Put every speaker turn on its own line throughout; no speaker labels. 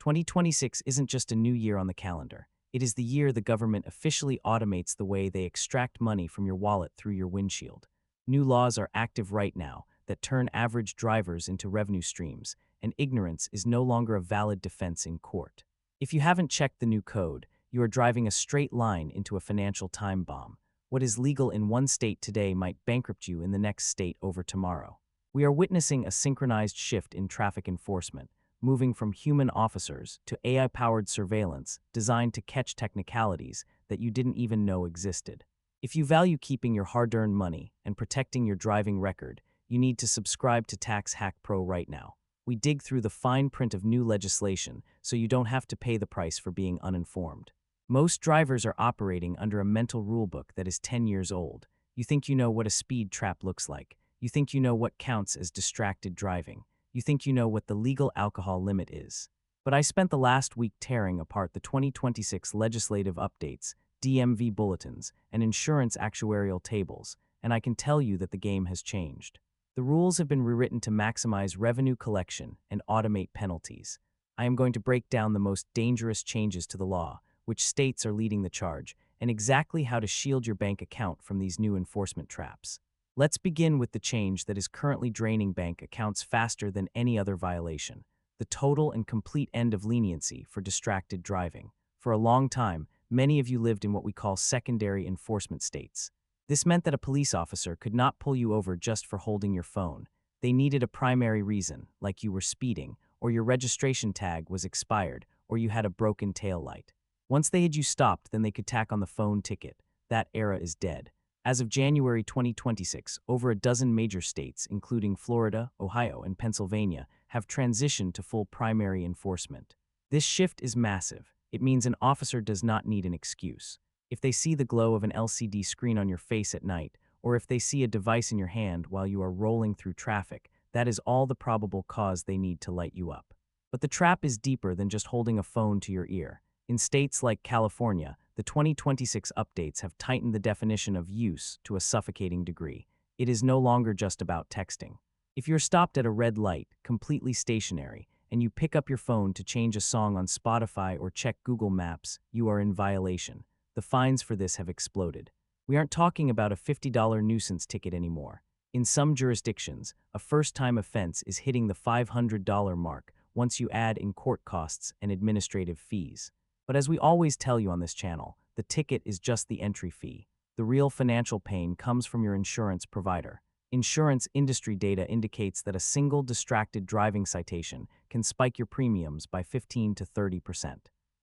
2026 isn't just a new year on the calendar. It is the year the government officially automates the way they extract money from your wallet through your windshield. New laws are active right now that turn average drivers into revenue streams, and ignorance is no longer a valid defense in court. If you haven't checked the new code, you are driving a straight line into a financial time bomb. What is legal in one state today might bankrupt you in the next state over tomorrow. We are witnessing a synchronized shift in traffic enforcement, moving from human officers to AI-powered surveillance designed to catch technicalities that you didn't even know existed. If you value keeping your hard-earned money and protecting your driving record, you need to subscribe to Tax Hack Pro right now. We dig through the fine print of new legislation so you don't have to pay the price for being uninformed. Most drivers are operating under a mental rulebook that is 10 years old. You think you know what a speed trap looks like. You think you know what counts as distracted driving. You think you know what the legal alcohol limit is. But I spent the last week tearing apart the 2026 legislative updates, DMV bulletins, and insurance actuarial tables, and I can tell you that the game has changed. The rules have been rewritten to maximize revenue collection and automate penalties. I am going to break down the most dangerous changes to the law, which states are leading the charge, and exactly how to shield your bank account from these new enforcement traps. Let's begin with the change that is currently draining bank accounts faster than any other violation: the total and complete end of leniency for distracted driving. For a long time, many of you lived in what we call secondary enforcement states. This meant that a police officer could not pull you over just for holding your phone. They needed a primary reason, like you were speeding, or your registration tag was expired, or you had a broken taillight. Once they had you stopped, then they could tack on the phone ticket. That era is dead. As of January 2026, over a dozen major states, including Florida, Ohio, and Pennsylvania, have transitioned to full primary enforcement. This shift is massive. It means an officer does not need an excuse. If they see the glow of an LCD screen on your face at night, or if they see a device in your hand while you are rolling through traffic, that is all the probable cause they need to light you up. But the trap is deeper than just holding a phone to your ear. In states like California, the 2026 updates have tightened the definition of use to a suffocating degree. It is no longer just about texting. If you're stopped at a red light, completely stationary, and you pick up your phone to change a song on Spotify or check Google Maps, you are in violation. The fines for this have exploded. We aren't talking about a $50 nuisance ticket anymore. In some jurisdictions, a first-time offense is hitting the $500 mark once you add in court costs and administrative fees. But as we always tell you on this channel, the ticket is just the entry fee. The real financial pain comes from your insurance provider. Insurance industry data indicates that a single distracted driving citation can spike your premiums by 15 to 30%.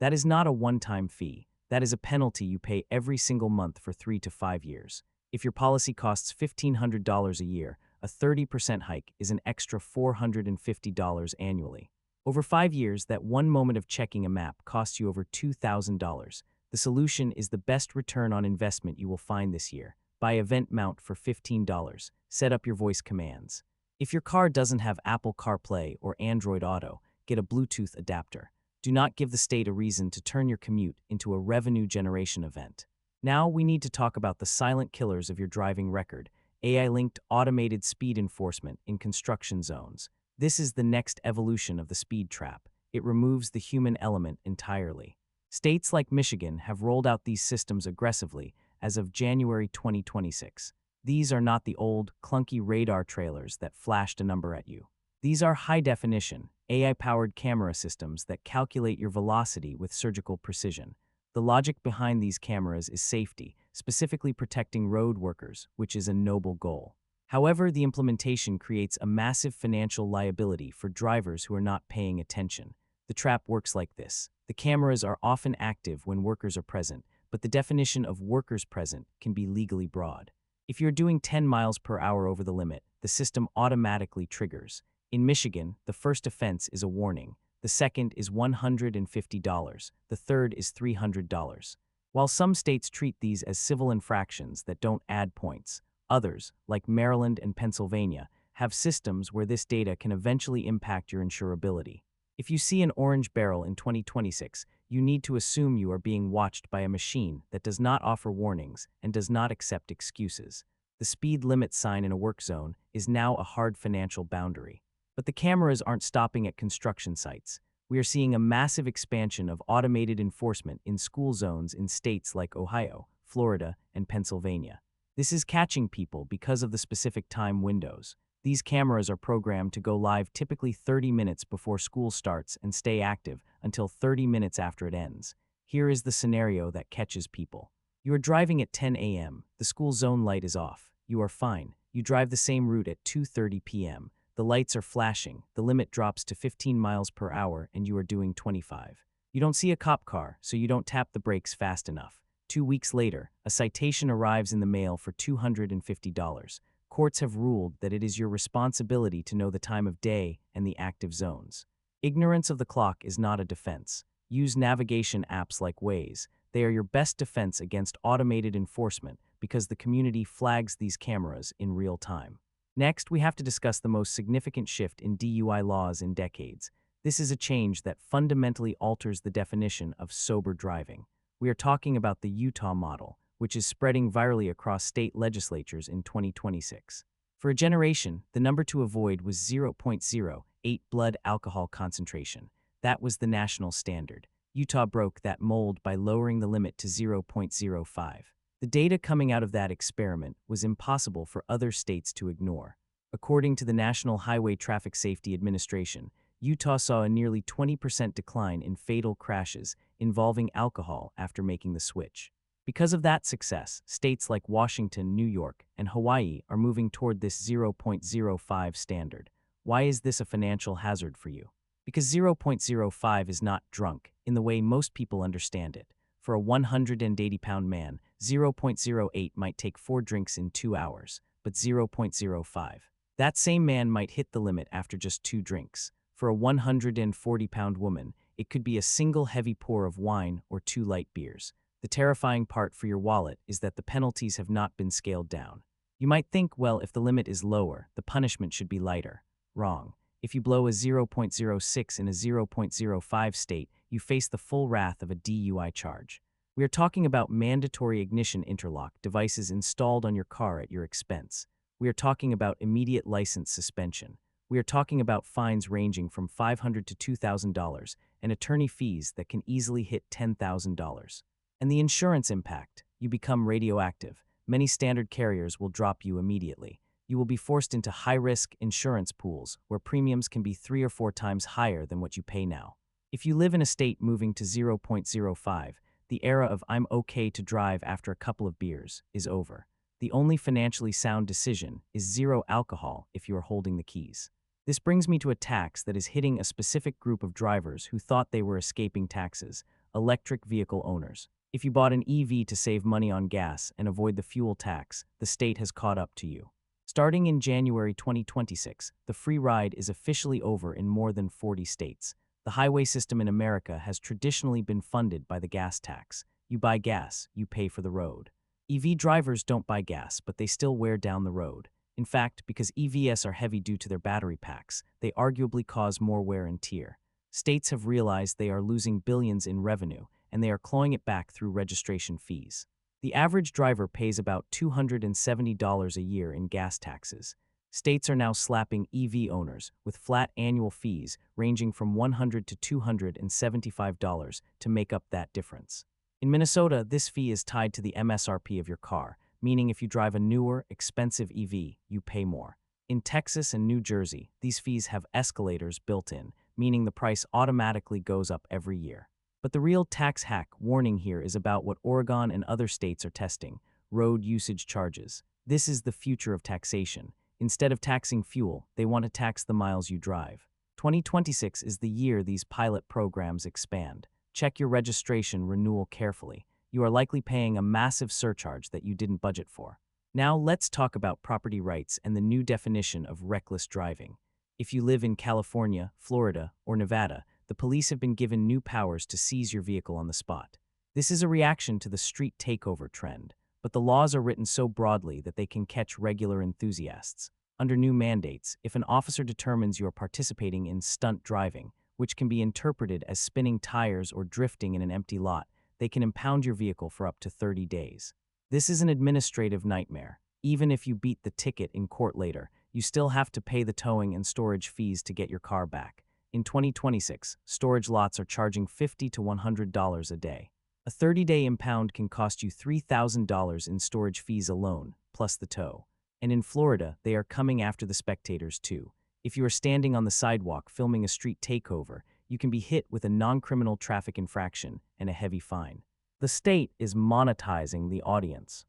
That is not a one-time fee. That is a penalty you pay every single month for 3 to 5 years. If your policy costs $1,500 a year, a 30% hike is an extra $450 annually. Over 5 years, that one moment of checking a map costs you over $2,000. The solution is the best return on investment you will find this year. Buy Event Mount for $15. Set up your voice commands. If your car doesn't have Apple CarPlay or Android Auto, get a Bluetooth adapter. Do not give the state a reason to turn your commute into a revenue generation event. Now we need to talk about the silent killers of your driving record: AI-linked automated speed enforcement in construction zones. This is the next evolution of the speed trap. It removes the human element entirely. States like Michigan have rolled out these systems aggressively as of January 2026. These are not the old, clunky radar trailers that flashed a number at you. These are high-definition, AI-powered camera systems that calculate your velocity with surgical precision. The logic behind these cameras is safety, specifically protecting road workers, which is a noble goal. However, the implementation creates a massive financial liability for drivers who are not paying attention. The trap works like this. The cameras are often active when workers are present, but the definition of workers present can be legally broad. If you're doing 10 miles per hour over the limit, the system automatically triggers. In Michigan, the first offense is a warning. The second is $150. The third is $300. While some states treat these as civil infractions that don't add points, others, like Maryland and Pennsylvania, have systems where this data can eventually impact your insurability. If you see an orange barrel in 2026, you need to assume you are being watched by a machine that does not offer warnings and does not accept excuses. The speed limit sign in a work zone is now a hard financial boundary. But the cameras aren't stopping at construction sites. We are seeing a massive expansion of automated enforcement in school zones in states like Ohio, Florida, and Pennsylvania. This is catching people because of the specific time windows. These cameras are programmed to go live typically 30 minutes before school starts and stay active until 30 minutes after it ends. Here is the scenario that catches people. You are driving at 10 a.m. The school zone light is off. You are fine. You drive the same route at 2:30 p.m. The lights are flashing. The limit drops to 15 miles per hour and you are doing 25. You don't see a cop car, so you don't tap the brakes fast enough. 2 weeks later, a citation arrives in the mail for $250. Courts have ruled that it is your responsibility to know the time of day and the active zones. Ignorance of the clock is not a defense. Use navigation apps like Waze. They are your best defense against automated enforcement because the community flags these cameras in real time. Next, we have to discuss the most significant shift in DUI laws in decades. This is a change that fundamentally alters the definition of sober driving. We are talking about the Utah model, which is spreading virally across state legislatures in 2026. For a generation, the number to avoid was 0.08 blood alcohol concentration. That was the national standard. Utah broke that mold by lowering the limit to 0.05. The data coming out of that experiment was impossible for other states to ignore. According to the National Highway Traffic Safety Administration, Utah saw a nearly 20% decline in fatal crashes involving alcohol after making the switch. Because of that success, states like Washington, New York, and Hawaii are moving toward this 0.05 standard. Why is this a financial hazard for you? Because 0.05 is not drunk in the way most people understand it. For a 180-pound man, 0.08 might take 4 drinks in 2 hours, but 0.05. That same man might hit the limit after just 2 drinks. For a 140-pound woman, it could be a single heavy pour of wine or 2 light beers. The terrifying part for your wallet is that the penalties have not been scaled down. You might think, well, if the limit is lower, the punishment should be lighter. Wrong. If you blow a 0.06 in a 0.05 state, you face the full wrath of a DUI charge. We are talking about mandatory ignition interlock devices installed on your car at your expense. We are talking about immediate license suspension. We are talking about fines ranging from $500 to $2,000 and attorney fees that can easily hit $10,000. And the insurance impact: you become radioactive. Many standard carriers will drop you immediately. You will be forced into high-risk insurance pools where premiums can be 3 or 4 times higher than what you pay now. If you live in a state moving to 0.05, the era of "I'm okay to drive after a couple of beers" is over. The only financially sound decision is zero alcohol if you are holding the keys. This brings me to a tax that is hitting a specific group of drivers who thought they were escaping taxes: electric vehicle owners. If you bought an EV to save money on gas and avoid the fuel tax, the state has caught up to you. Starting in January 2026, the free ride is officially over in more than 40 states. The highway system in America has traditionally been funded by the gas tax. You buy gas, you pay for the road. EV drivers don't buy gas, but they still wear down the road. In fact, because EVs are heavy due to their battery packs, they arguably cause more wear and tear. States have realized they are losing billions in revenue, and they are clawing it back through registration fees. The average driver pays about $270 a year in gas taxes. States are now slapping EV owners with flat annual fees ranging from $100 to $275 to make up that difference. In Minnesota, this fee is tied to the MSRP of your car, meaning if you drive a newer, expensive EV, you pay more. In Texas and New Jersey, these fees have escalators built in, meaning the price automatically goes up every year. But the real tax hack warning here is about what Oregon and other states are testing: road usage charges. This is the future of taxation. Instead of taxing fuel, they want to tax the miles you drive. 2026 is the year these pilot programs expand. Check your registration renewal carefully. You are likely paying a massive surcharge that you didn't budget for. Now let's talk about property rights and the new definition of reckless driving. If you live in California, Florida, or Nevada, the police have been given new powers to seize your vehicle on the spot. This is a reaction to the street takeover trend, but the laws are written so broadly that they can catch regular enthusiasts. Under new mandates, if an officer determines you are participating in stunt driving, which can be interpreted as spinning tires or drifting in an empty lot, they can impound your vehicle for up to 30 days. This is an administrative nightmare. Even if you beat the ticket in court later, you still have to pay the towing and storage fees to get your car back. In 2026, storage lots are charging $50 to $100 a day. A 30-day impound can cost you $3,000 in storage fees alone, plus the tow. And in Florida, they are coming after the spectators too. If you are standing on the sidewalk filming a street takeover, you can be hit with a non-criminal traffic infraction and a heavy fine. The state is monetizing the audience.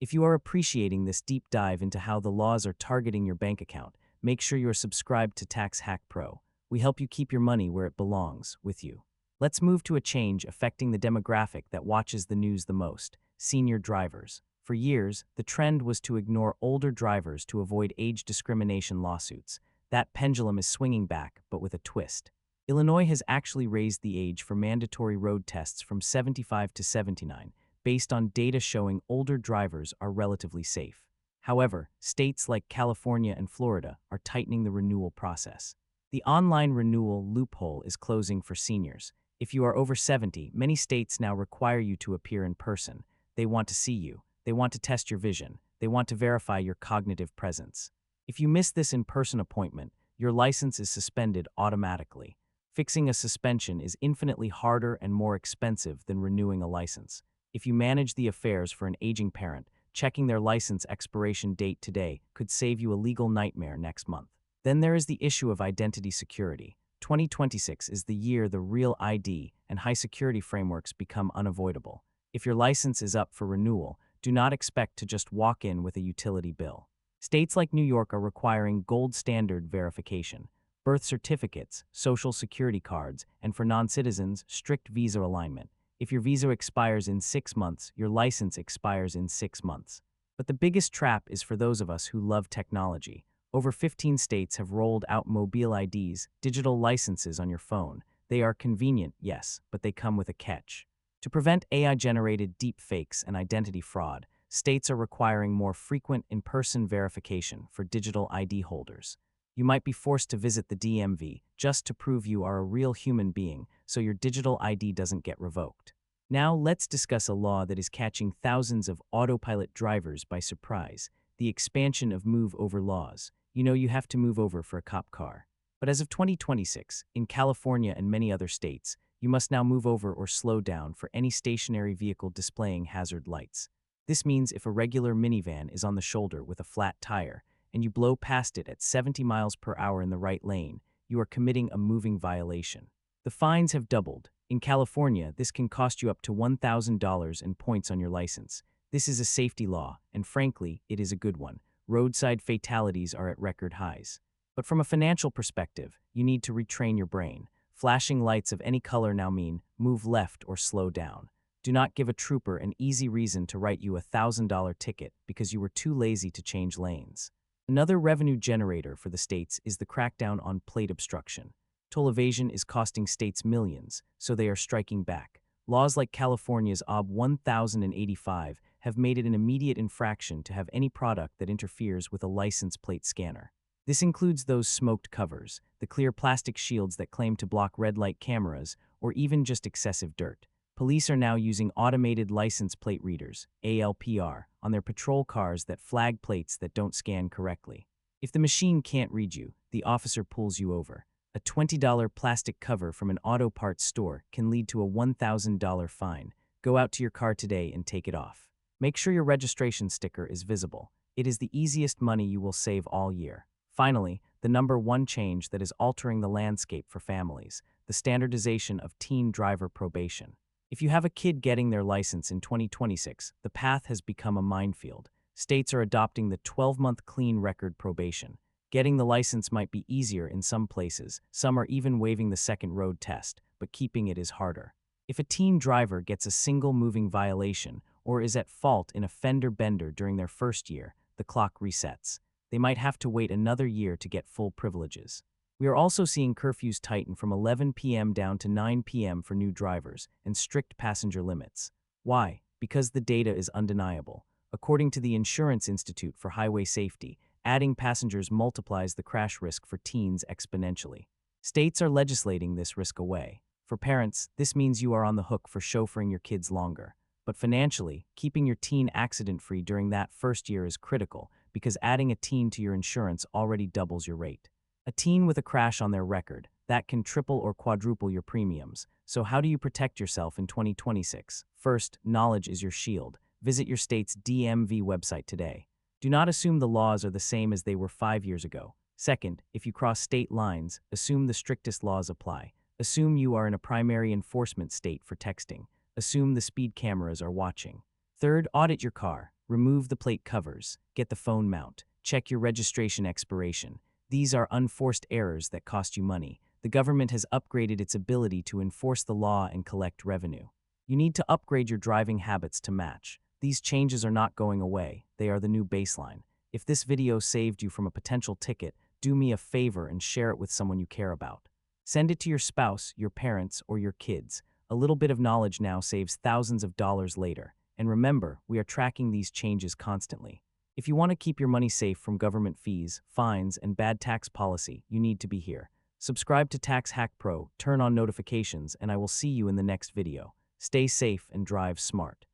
If you are appreciating this deep dive into how the laws are targeting your bank account, make sure you are subscribed to Tax Hack Pro. We help you keep your money where it belongs, with you. Let's move to a change affecting the demographic that watches the news the most: senior drivers. For years, the trend was to ignore older drivers to avoid age discrimination lawsuits. That pendulum is swinging back, but with a twist. Illinois has actually raised the age for mandatory road tests from 75 to 79, based on data showing older drivers are relatively safe. However, states like California and Florida are tightening the renewal process. The online renewal loophole is closing for seniors. If you are over 70, many states now require you to appear in person. They want to see you. They want to test your vision. They want to verify your cognitive presence. If you miss this in-person appointment, your license is suspended automatically. Fixing a suspension is infinitely harder and more expensive than renewing a license. If you manage the affairs for an aging parent, checking their license expiration date today could save you a legal nightmare next month. Then there is the issue of identity security. 2026 is the year the Real ID and high-security frameworks become unavoidable. If your license is up for renewal, do not expect to just walk in with a utility bill. States like New York are requiring gold standard verification: birth certificates, social security cards, and for non-citizens, strict visa alignment. If your visa expires in 6 months, your license expires in 6 months. But the biggest trap is for those of us who love technology. Over 15 states have rolled out mobile IDs, digital licenses on your phone. They are convenient, yes, but they come with a catch. To prevent AI-generated deepfakes and identity fraud, states are requiring more frequent in-person verification for digital ID holders. You might be forced to visit the DMV just to prove you are a real human being, so your digital ID doesn't get revoked. Now let's discuss a law that is catching thousands of autopilot drivers by surprise: the expansion of move-over laws. You know you have to move over for a cop car. But as of 2026, in California and many other states, you must now move over or slow down for any stationary vehicle displaying hazard lights. This means if a regular minivan is on the shoulder with a flat tire, and you blow past it at 70 miles per hour in the right lane, you are committing a moving violation. The fines have doubled. In California, this can cost you up to $1,000 in points on your license. This is a safety law, and frankly, it is a good one. Roadside fatalities are at record highs. But from a financial perspective, you need to retrain your brain. Flashing lights of any color now mean move left or slow down. Do not give a trooper an easy reason to write you a $1,000 ticket because you were too lazy to change lanes. Another revenue generator for the states is the crackdown on plate obstruction. Toll evasion is costing states millions, so they are striking back. Laws like California's OB 1085 have made it an immediate infraction to have any product that interferes with a license plate scanner. This includes those smoked covers, the clear plastic shields that claim to block red light cameras, or even just excessive dirt. Police are now using automated license plate readers, ALPR, on their patrol cars that flag plates that don't scan correctly. If the machine can't read you, the officer pulls you over. A $20 plastic cover from an auto parts store can lead to a $1,000 fine. Go out to your car today and take it off. Make sure your registration sticker is visible. It is the easiest money you will save all year. Finally, the number one change that is altering the landscape for families: the standardization of teen driver probation. If you have a kid getting their license in 2026, the path has become a minefield. States are adopting the 12-month clean record probation. Getting the license might be easier in some places. Some are even waiving the second road test, but keeping it is harder. If a teen driver gets a single moving violation or is at fault in a fender bender during their first year, the clock resets. They might have to wait another year to get full privileges. We are also seeing curfews tighten from 11 p.m. down to 9 p.m. for new drivers and strict passenger limits. Why? Because the data is undeniable. According to the Insurance Institute for Highway Safety, adding passengers multiplies the crash risk for teens exponentially. States are legislating this risk away. For parents, this means you are on the hook for chauffeuring your kids longer. But financially, keeping your teen accident-free during that first year is critical, because adding a teen to your insurance already doubles your rate. A teen with a crash on their record, That can triple or quadruple your premiums. So how do you protect yourself in 2026? First, knowledge is your shield. Visit your state's DMV website today. Do not assume the laws are the same as they were 5 years ago. Second, if you cross state lines, assume the strictest laws apply. Assume you are in a primary enforcement state for texting. Assume the speed cameras are watching. Third, audit your car. Remove the plate covers. Get the phone mount. Check your registration expiration. These are unforced errors that cost you money. The government has upgraded its ability to enforce the law and collect revenue. You need to upgrade your driving habits to match. These changes are not going away. They are the new baseline. If this video saved you from a potential ticket, do me a favor and share it with someone you care about. Send it to your spouse, your parents, or your kids. A little bit of knowledge now saves thousands of dollars later. And remember, we are tracking these changes constantly. If you want to keep your money safe from government fees, fines, and bad tax policy, you need to be here. Subscribe to Tax Hack Pro, turn on notifications, and I will see you in the next video. Stay safe and drive smart.